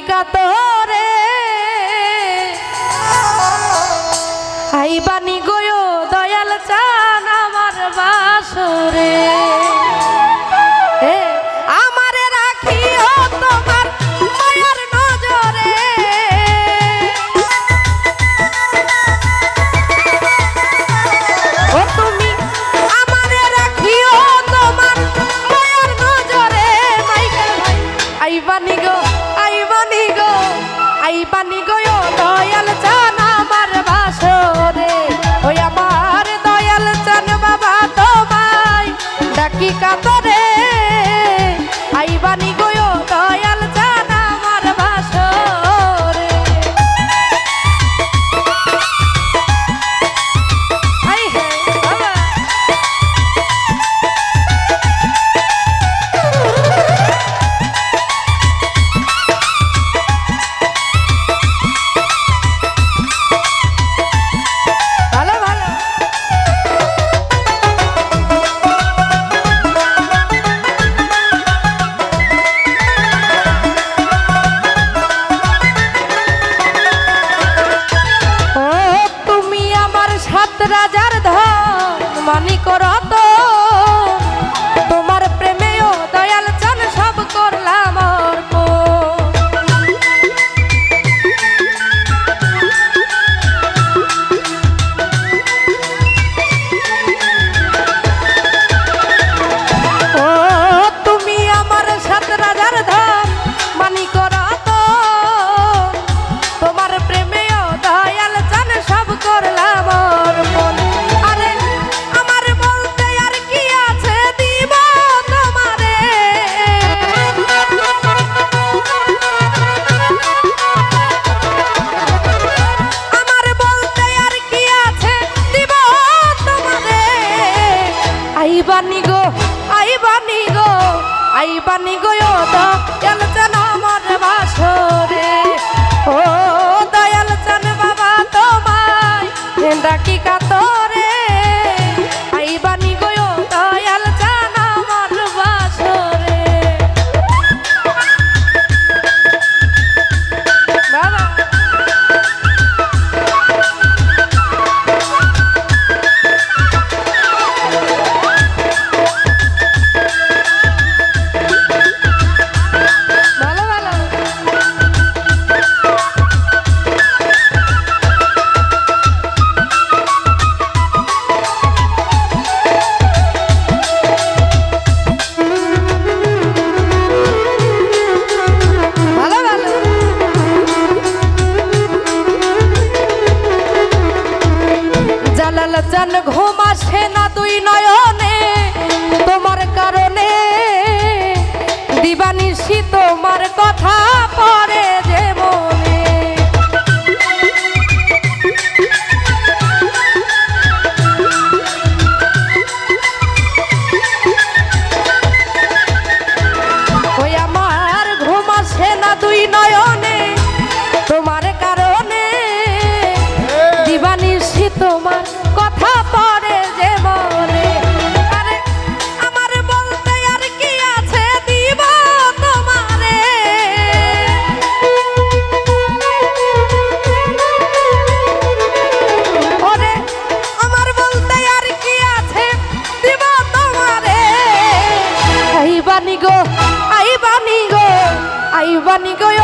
কাতরে আইবানি গয়ো দয়াল চান আমার বাসরে আমারে রাখিও তোমার মায়ার নজরে ও তুমি আমারে রাখিও তোমার মায়ার নজরে মাইকেল ভাই আইবানি গো আইবানি গো দয়াল চান আমার বাসরে ওই আমার দয়াল চান বাবা তোমায় ডাকি কাতরে আইবানি গো দয়াল চান আমার বাসরে আই হে বাবা রাজার ধন মানি করত তোমার প্রেমেও দয়াল চান সব করলাম ও তুমি আমার সাত রাজার ধন মানি করত তোমার প্রেমেও দয়াল চান সব করলাম আইবানি গো দয়াল চান আমার বাসরে ও দয়াল চান বাবা তোমায় ডাকি কাতরে আইবানি গো দয়াল চান আমার বাসরে বাবা জান ঘুম আসে না দুই নয়নে তোমার কারণে দিবানিশি তোমার কথা পড়ে যে মনে ওই আমার ঘুম আসে না দুই নয়নে তোমার কারণে দিবানিশি তোমার কথা পড়ে যে মনে আরে আমার বলতে আর কি আছে দিব তোমারে ওরে আমার বলতে আর কি আছে দিব তোমারে আইবানি গো আইবানি গো